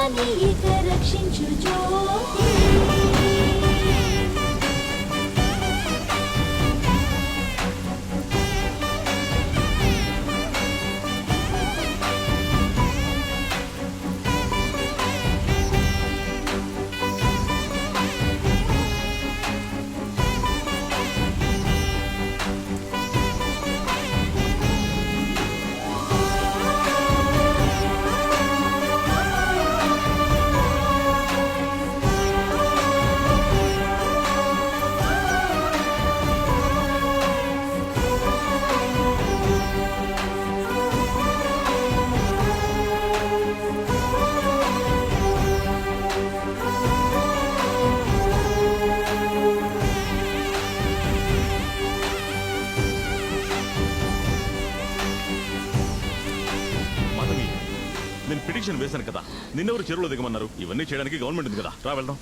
రక్షించాలి ఇక రక్షించు జ్యోతి. నేను పిటిషన్ వేశాను కదా, నిన్నెవరు చెరువులో దిగమన్నారు? ఇవన్నీ చేయడానికి గవర్నమెంట్ ఉంది కదా, రా వెళ్దాం.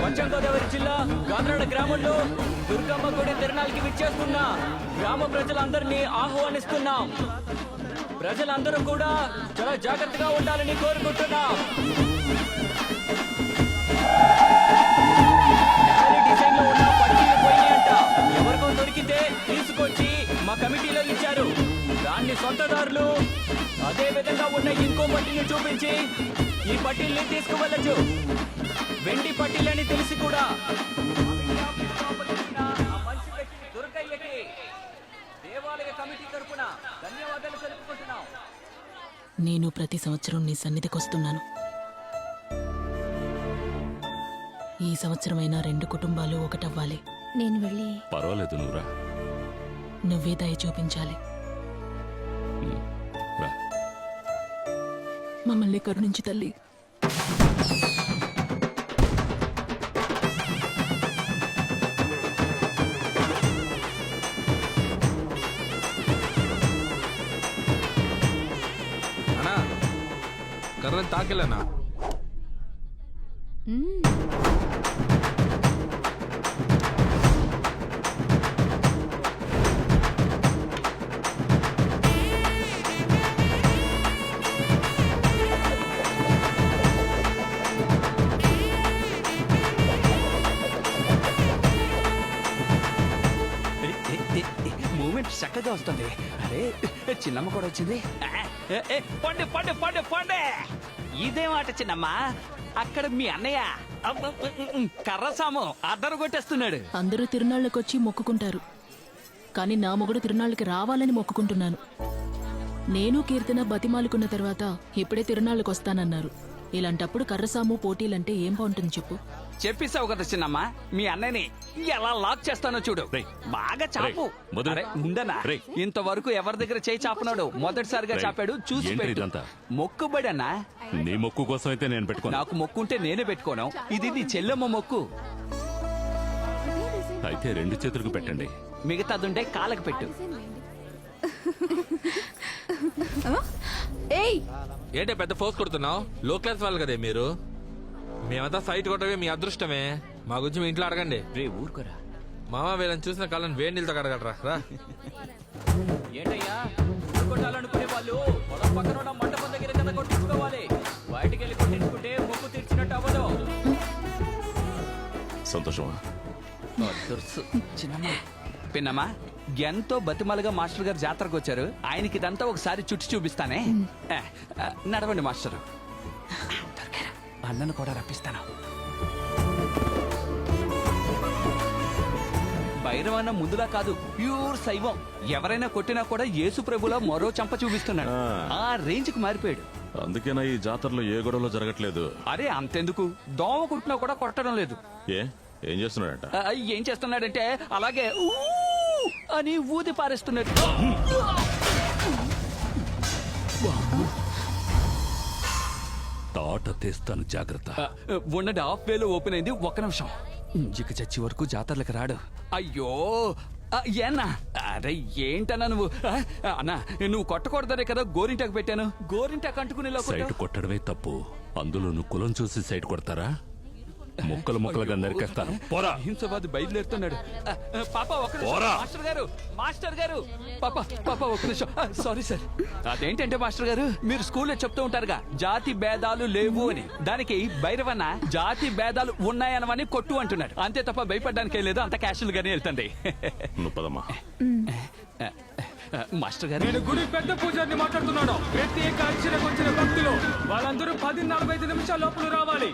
పశ్చిమ గోదావరి జిల్లా గాంధ్రాడ గ్రామంలో దుర్గమ్మ గుడి తిరణాలకి విచ్చేస్తున్న గ్రామ ప్రజలందరినీ ఆహ్వానిస్తున్నాం. ప్రజలందరూ కూడా చాలా జాగ్రత్తగా ఉండాలని కోరుకుంటున్నాం. డిజైన్ లో ఉన్న పట్టీలు పోయినాయంట. ఎవరికో దొరికితే తీసుకొచ్చి మా కమిటీలో ఇచ్చారు. దాన్ని సొంతదారులు అదే విధంగా ఉన్న ఇంకో పట్టీని చూపించి ఈ పట్టీల్ని తీసుకువెళ్ళచ్చు. వెండి పట్టీలని తెలిసి కూడా దుర్గయ్యకి దేవాలయ కమిటీ తరపున ధన్యవాదాలు తెలుపుకుంటున్నాం. నేను ప్రతి సంవత్సరం నీ సన్నిధికి వస్తున్నాను. ఈ సంవత్సరమైనా 2 కుటుంబాలు ఒకటవ్వాలి. నేను వెళ్ళి పర్వాలేదు, నువ్వురా. నువ్వే దయ చూపించాలి. మమ్మల్ని కరుణించి తల్లి. అన్నా కర్రని తాకెళ్ళనా? మూమెంట్ చక్కగా వస్తుంది. అరే చిన్నమ్మ కూడా వచ్చింది. పండు పండు పండు పండు. ఇదేమాట చిన్నమ్మ, అక్కడ మీ అన్నయ్య కర్రసాము అద్దరు కొట్టేస్తున్నాడు. అందరూ తిరునాళ్ళకొచ్చి మొక్కుకుంటారు, కానీ నా మొగుడు తిరునాళ్ళకి రావాలని మొక్కుకుంటున్నాను. నేను కీర్తన బతిమాలుకున్న తర్వాత ఇప్పుడే తిరునాళ్ళకి వస్తానన్నారు. ఇలాంటప్పుడు కర్రసాము పోటీలంటే ఏం బాగుంటుంది చెప్పు? చెప్పేసావు కదా చిన్నమ్మ, మీ అన్నయ్యని ఎలా లాక్ చేస్తానో చూడు. బాగా చాపు. ఉండనా? ఇంతవరకు ఎవరి దగ్గర చేయి చాపనాడు మొదటిసారిగా చాపాడు. చూసి మొక్కుబడి అన్నా. నీ మొక్కు కోసం అయితే నేను పెట్టుకో. నాకు మొక్కుంటే నేనే పెట్టుకోను. ఇది నీ చెల్లెమ్మ మొక్కు. అయితే 2 చేతులకు పెట్టండి. మిగతాదుంటే కాళ్ళకు పెట్టు. ఏంటే పెద్ద ఫోర్స్ కొడుతున్నావు? లో క్లాస్ వాళ్ళు కదే మీరు. మేమంతా సైట్ కొట్టవే మీ అదృష్టమే. మా గురించి మీ ఇంట్లో అడగండి. రే ఊరుకోరా మామ, వీళ్ళని చూసిన కాలం వేడి నీళ్ళతో కడగలరా రా. ఏంటయ్యా కొట్టాలనుకునే వాళ్ళు పొలం పక్కన ఉన్న మండపం దగ్గర కదా కొట్టించుకోవాలి. బయటికి వెళ్ళి కొట్టించుకుంటే మొక్కు తీర్చినట్టు అవ్వదు. సంతోషమా? చిన్నమ్మ పిన్నమ్మా, ఎంతో బతిమలుగా మాస్టర్ గారు జాతరకు వచ్చారు. ఆయనకి ఇదంతా ఒకసారి చుట్టి చూపిస్తానే. నడవండి మాస్టరు. అన్నను కూడా రప్పిస్తాను. భైరవన్న ముందులా కాదు, ప్యూర్ శైవం. ఎవరైనా కొట్టినా కూడా యేసు ప్రభులా మరో చంప చూపిస్తున్నాడు. ఆ రేంజ్ కు మారిపోయాడు. అందుకేనా ఈ జాతరలో ఏ గొడవలో జరగట్లేదు? అరే అంతెందుకు, దోమ కుట్టినా కూడా కొట్టడం లేదు. ఏం చేస్తున్నాడట? ఏం చేస్తున్నాడంటే అలాగే అని ఊది పారేస్తున్నాడు. తాట తీస్తాను, జాగ్రత్త. ఉండండి, హాఫ్ వేలో ఓపెన్ అయింది. 1 నిమిషం. ఇంజిక చచ్చి వరకు జాతరలకు రాడు. అయ్యో ఏనా? అరే ఏంటన్నా నువ్వు? అన్నా నువ్వు కొట్టకూడదనే కదా గోరింటాకు పెట్టాను. గోరింటాకు అంటుకునే సైట్ కొట్టడమే తప్పు, అందులో నువ్వు కులం చూసి సైట్ కొడతారా? ముక్కలు ముక్కలుగా నరికేస్తాను. పోరా. హింసవాది బయలుదేరుతున్నాడు. పాప ఒక పోరా. మాస్టర్ గారు పాప ఒక నిమిషం. Sorry sir. అదేంటంటే మాస్టర్ గారు, మీరు స్కూల్లో చెప్తూ ఉంటారుగా జాతి భేదాలు లేవు అని. దానికి భైరవన్న జాతి భేదాలు ఉన్నాయనవని కొట్టు అంటున్నాడు. అంతే తప్ప భయపడడానికే లేదు. అంత క్యాషువల్ గానే వెళ్తండి. నువ్వు పదమ్మా. మాస్టర్ గారు, నేను గుడి పెద్ద పూజారిని మాట్లాడుతున్నాను. ప్రత్యేక అర్చనకు వచ్చిన భక్తులు వాళ్ళందరూ 10:45 నిమిషాల లోపల రావాలి.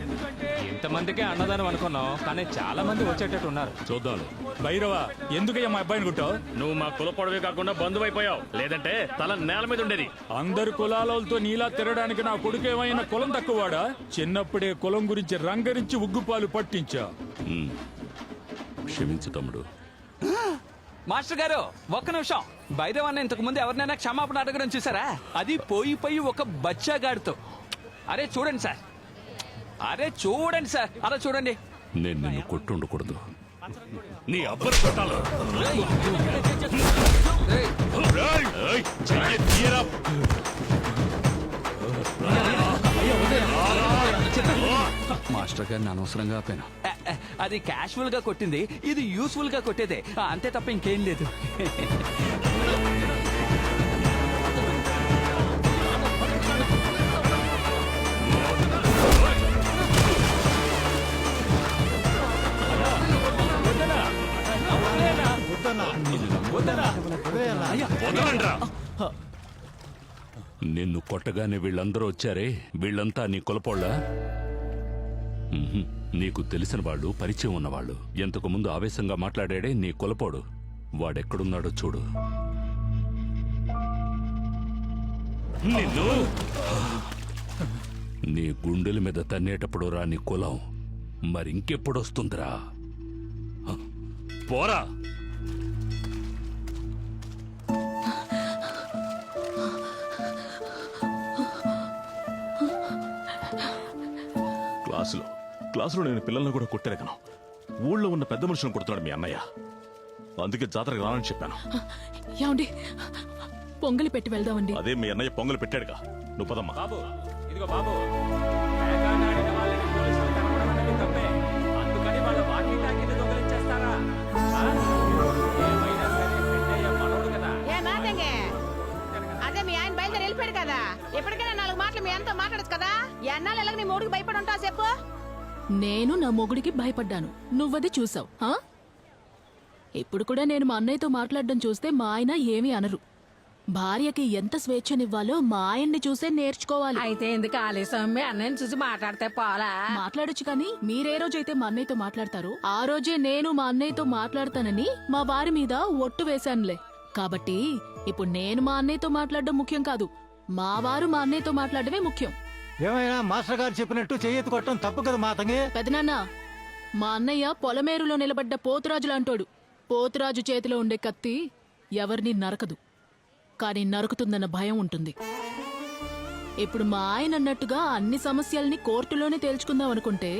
ఎందుకంటే ఇంతమందికే అన్నదానం అనుకున్నాం, కానీ చాలా మంది వచ్చేటట్టు ఉన్నారు. చూద్దాం. భైరవ, ఎందుకయ్యా మా అబ్బాయిని కుట్టావు? నువ్వు మా కుల పొడవే కాకుండా బంధువైపోయావు. లేదంటే తల నేల మీద ఉండేది. అందరు కులాలతో నీలా తిరగడానికి నా కొడుకు ఏమైనా కులం తక్కువవాడా? చిన్నప్పుడే కులం గురించి రంగరించి ఉగ్గుపాలు పట్టించా. క్షమించు తమ్ముడు. మాస్టర్ గారు ఒక్క నిమిషం. భైరవన్న ఇంతకు ముందు ఎవరినైనా క్షమాపణ అడగడం చూసారా? అది పోయి ఒక బచ్చాగాడితో. అరే చూడండి సార్, అలా చూడండి. నేను నిన్ను కొట్టుండకూడదు. నీ అబ్బరు కొట్టాలి. ఏయ్, చెయ్యి తీయరా. మాస్టర్ గారిని అనవసరంగా ఆపాను. అది క్యాషువల్ గా కొట్టింది, ఇది యూస్ఫుల్ గా కొట్టేదే. అంతే తప్ప ఇంకేం లేదు. వదలండ్రా. నిన్ను కొట్టగానే వీళ్ళందరూ వచ్చారే, వీళ్ళంతా నీ కులపోళ్ళ? నీకు తెలిసిన వాళ్ళు, పరిచయం ఉన్నవాళ్ళు. ఎంతకు ముందు ఆవేశంగా మాట్లాడాడే నీ కులపోడు. వాడెక్కడున్నాడో చూడు. నిన్ను నీ గుండెల మీద తన్నేటప్పుడు రా నీ కులం, మరింకెప్పుడొస్తుందిరా? పోరా. క్లాసులో నేను పిల్లల్ని కూడా కొట్టేరగను. ఊళ్ళో ఉన్న పెద్ద మనుషులను కొడుతున్నాడు మీ అన్నయ్య. అందుకే జాతరకు రానని చెప్పాను. ఏమండి, పొంగలి పెట్టి వెళ్దామండి. అదే మీ అన్నయ్య పొంగలు పెట్టాడుగా. నువ్వు పదమ్మా. బాబు, ఇదిగో బాబు, వేగాన్ని ఆడిన వాళ్ళని పోలీసులు కనపడమన్నది తప్పే. అందుకని వాళ్ళ వాకిటాకిని దొంగలించేస్తారా? ఏమైనా సరే పెద్దయ్య మనోడు కదా. అదే మీ ఆయన బయలుదేరి వెళ్ళిపోయాడు కదా. ఎప్పటికైనా 4 మాటలు మీ ఆయనతో మాట్లాడచ్చు కదా. ఎన్నాళ్ళు ఎలాగ నీ మూడుకి భయపడి ఉంటావు చెప్పు. నేను నా మొగుడికి భయపడ్డాను, నువ్వది చూసావు. ఇప్పుడు కూడా నేను మా అన్నయ్యతో మాట్లాడడం చూస్తే మా ఆయన ఏమీ అనరు. భార్యకి ఎంత స్వేచ్ఛనివ్వాలో మా ఆయన్ని చూసే నేర్చుకోవాలి. అయితే ఎందుకు ఆలస్యం? మీ అన్నయ్యని చూసి మాట్లాడితే పోలా? మాట్లాడొచ్చు, కానీ మీరే రోజైతే మా అన్నయ్యతో మాట్లాడతారో ఆ రోజే నేను మా అన్నయ్యతో మాట్లాడతానని మా వారి మీద ఒట్టు వేశానులే. కాబట్టి ఇప్పుడు నేను మా అన్నయ్యతో మాట్లాడడం ముఖ్యం కాదు, మా వారు మా అన్నయ్యతో మాట్లాడమే ముఖ్యం. ఏమైనా మాస్టర్ గారు చెప్పినట్టు చెయ్యెత్తి కొట్టడం తప్పు కదా మాతంగి. పెదనాన్న, మా అన్నయ్య పొలమేరులో నిలబడ్డ పోతురాజు లాంటోడు. పోతురాజు చేతిలో ఉండే కత్తి ఎవరిని నరకదు, కానీ నరుకుతుందన్న భయం ఉంటుంది. ఇప్పుడు మా ఆయన అన్నట్టుగా అన్ని సమస్యల్ని కోర్టులోనే తేల్చుకుందాం అనుకుంటే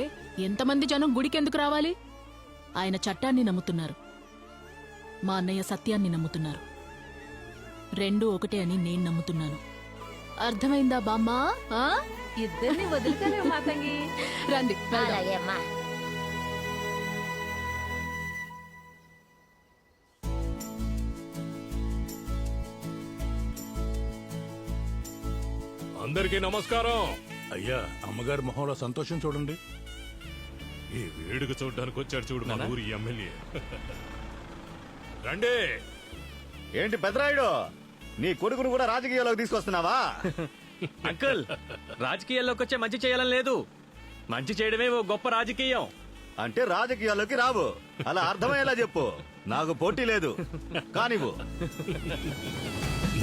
ఎంతమంది జనం గుడికెందుకు రావాలి? ఆయన చట్టాన్ని నమ్ముతున్నారు, మా అన్నయ్య సత్యాన్ని నమ్ముతున్నారు. రెండూ ఒకటే అని నేను నమ్ముతున్నాను. అర్థమైందా బామ్మా? ఇద్దరిని వదులుకోలేవు మాతంగి. రండి వెళ్దాం. అలాగేమ్మా. అందరికీ నమస్కారం. అయ్యా, అమ్మగారి మొహంలో సంతోషం చూడండి. ఈ వేడుక చూడడానికి వచ్చాడు చూడు మన ఊరి ఎమ్మెల్యే. రండి. ఏంటి పెద్దరాయుడు, నీ కొడుకును కూడా రాజకీయాల్లోకి తీసుకొస్తున్నావా? అంకుల్, రాజకీయాల్లోకి వచ్చే మంచి చేయాలని లేదు, మంచి చేయడమే ఓ గొప్ప రాజకీయం. అంటే రాజకీయాల్లోకి రావు, అలా అర్థమయ్యేలా చెప్పు. నాకు పోటీ లేదు, కానివ్వు.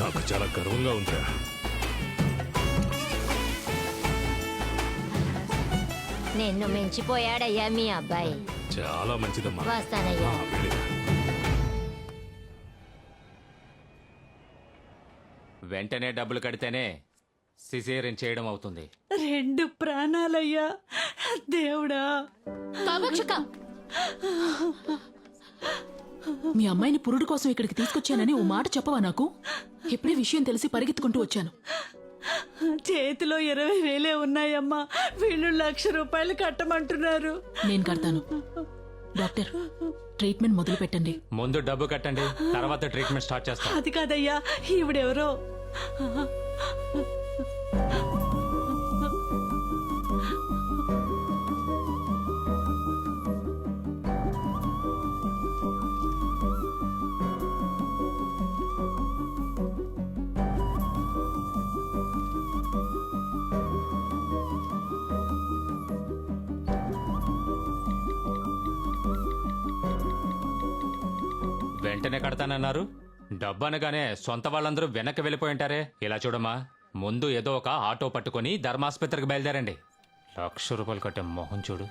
నాకు చాలా గర్వంగా ఉందా. నిన్ను మించిపోయాడయ్యా మీ అబ్బాయి. చాలా మంచిదమ్మా. వస్తానయ్యా. వెంటనే డబ్బులు కడితేనే సిజేరియన్ చేయడం అవుతుంది. 2 ప్రాణాలయ్యా దేవుడా. కామాక్షక, మీ అమ్మాయిని పురుడు కోసం ఇక్కడికి తీసుకొచ్చానని ఓ మాట చెప్పవా నాకు? ఇప్పుడే విషయం తెలిసి పరిగెత్తుకుంటూ వచ్చాను. చేతిలో 20,000 ఉన్నాయమ్మా, వీళ్ళు 1,00,000 రూపాయలు కట్టమంటున్నారు. నేను కడతాను. డాక్టర్, ట్రీట్మెంట్ మొదలు పెట్టండి. ముందు డబ్బు కట్టండి, తర్వాత ట్రీట్మెంట్ స్టార్ట్ చేస్తాం. అది కాదయ్యా, ఈవిడెవరో. వెంటనే కడతానన్నారు. డబ్బు అనగానే సొంత వాళ్ళందరూ వెనక్కి వెళ్ళిపోయి ఉంటారే. ఇలా చూడమ్మా, ముందు ఏదో ఒక ఆటో పట్టుకొని ధర్మాసుపత్రికి బయలుదేరండి. 1,00,000 రూపాయలు కట్టే మొహం చూడు.